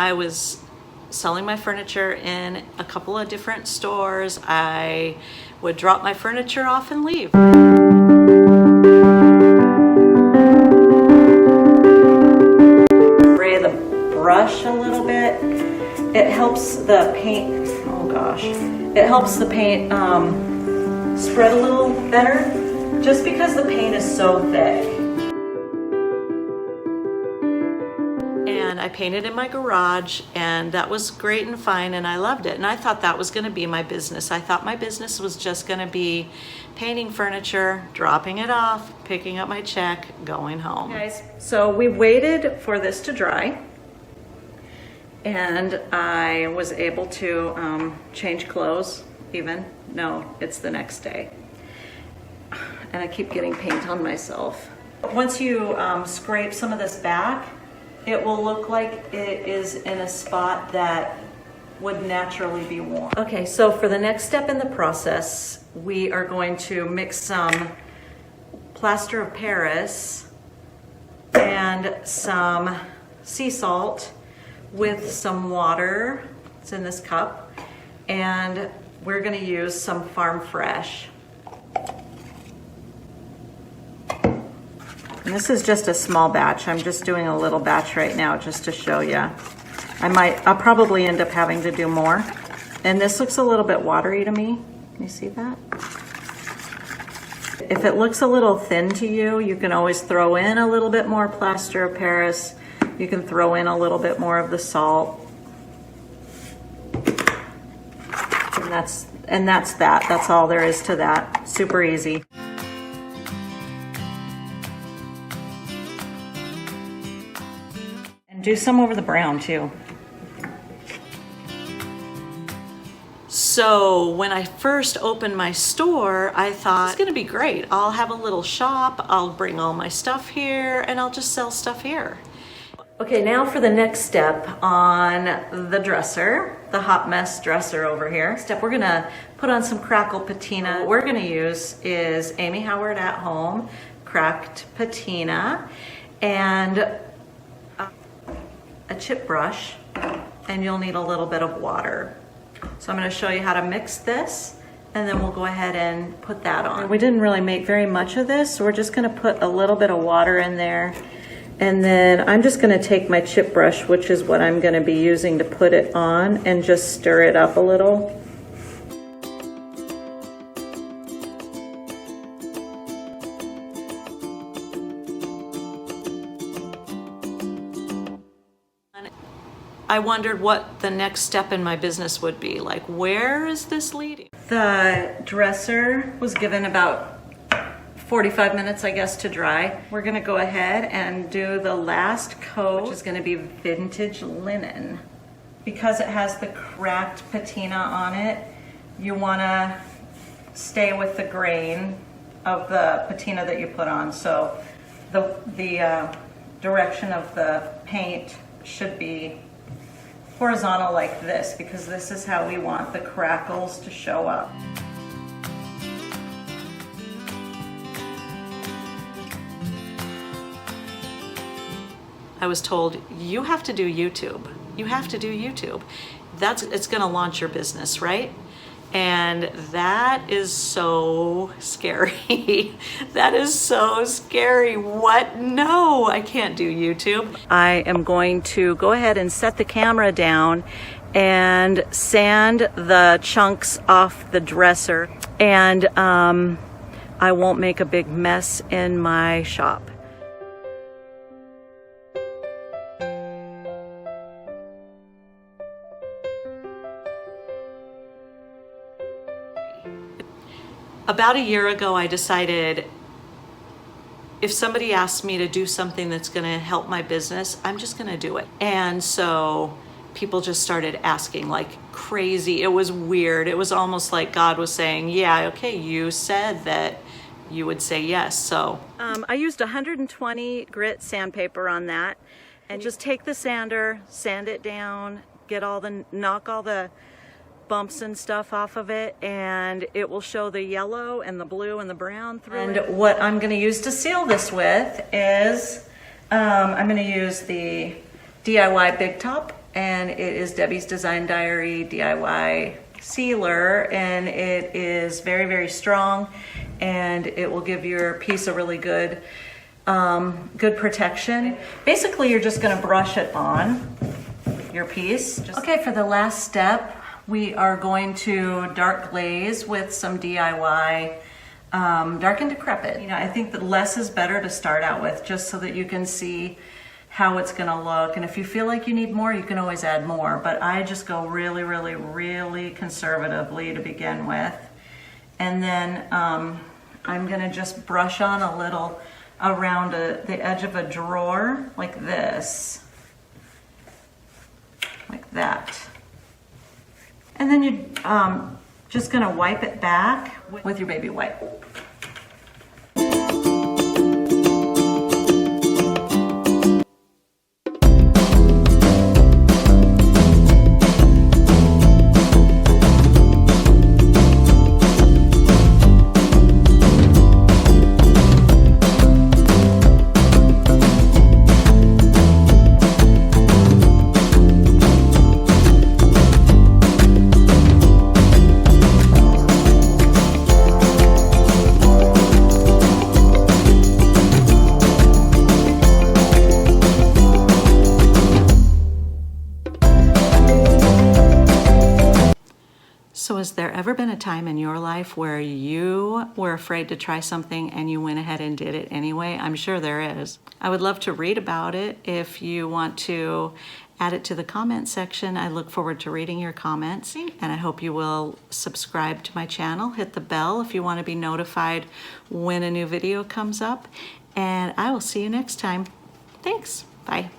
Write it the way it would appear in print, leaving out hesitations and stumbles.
I was selling my furniture in a couple of different stores. I would drop my furniture off and leave. Spray the brush a little bit. It helps the paint, oh gosh, it helps the paint spread a little better just because the paint is so thick. And I painted in my garage, and that was great and fine, and I loved it. And I thought that was gonna be my business. I thought my business was just gonna be painting furniture, dropping it off, picking up my check, going home. Guys, so we waited for this to dry, and I was able to change clothes even. No, it's the next day. And I keep getting paint on myself. Once you scrape some of this back, it will look like it is in a spot that would naturally be warm. Okay, so for the next step in the process, we are going to mix some Plaster of Paris and some sea salt with some water. It's in this cup. And we're gonna use some Farm Fresh. And this is just a small batch. I'm just doing a little batch right now just to show you. I'll probably end up having to do more. And this looks a little bit watery to me. Can you see that? If it looks a little thin to you, you can always throw in a little bit more Plaster of Paris. You can throw in a little bit more of the salt. And that's that. That's all there is to that. Super easy. And do some over the brown too. So when I first opened my store, I thought it's gonna be great. I'll have a little shop, I'll bring all my stuff here, and I'll just sell stuff here. Okay, now for the next step on the dresser, the hot mess dresser over here. We're gonna put on some Crackle Patina. What we're gonna use is Amy Howard at Home, cracked patina, and a chip brush, and you'll need a little bit of water. So I'm gonna show you how to mix this, and then we'll go ahead and put that on. We didn't really make very much of this, so we're just gonna put a little bit of water in there. And then I'm just gonna take my chip brush, which is what I'm gonna be using to put it on, and just stir it up a little. I wondered what the next step in my business would be. Like, where is this leading? The dresser was given about 45 minutes, I guess, to dry. We're gonna go ahead and do the last coat, which is gonna be vintage linen. Because it has the cracked patina on it, you wanna stay with the grain of the patina that you put on. So the direction of the paint should be horizontal like this, because this is how we want the crackles to show up. I was told, you have to do YouTube. You have to do YouTube. It's gonna launch your business, right? And that is so scary. That is so scary. What? No, I can't do YouTube. I am going to go ahead and set the camera down and sand the chunks off the dresser, and I won't make a big mess in my shop. About a year ago, I decided if somebody asks me to do something that's gonna help my business, I'm just gonna do it. And so people just started asking like crazy. It was weird. It was almost like God was saying, yeah, okay, you said that you would say yes. So I used 120 grit sandpaper on that, and just take the sander, sand it down, knock all the bumps and stuff off of it, and it will show the yellow and the blue and the brown through it. And what I'm going to use to seal this with is I'm going to use the DIY Big Top and it is Debbie's Design Diary DIY sealer, and it is very, very strong, and it will give your piece a really good good protection. Basically, you're just going to brush it on your piece. Okay, for the last step, we are going to dark glaze with some DIY Dark and Decrepit. You know, I think that less is better to start out with, just so that you can see how it's going to look. And if you feel like you need more, you can always add more. But I just go really, really, really conservatively to begin with. And then I'm going to just brush on a little around the edge of a drawer like this, like that. And then you're just gonna wipe it back with your baby wipe. So has there ever been a time in your life where you were afraid to try something and you went ahead and did it anyway? I'm sure there is. I would love to read about it. If you want to add it to the comment section, I look forward to reading your comments, and I hope you will subscribe to my channel, hit the bell if you want to be notified when a new video comes up, and I will see you next time. Thanks. Bye.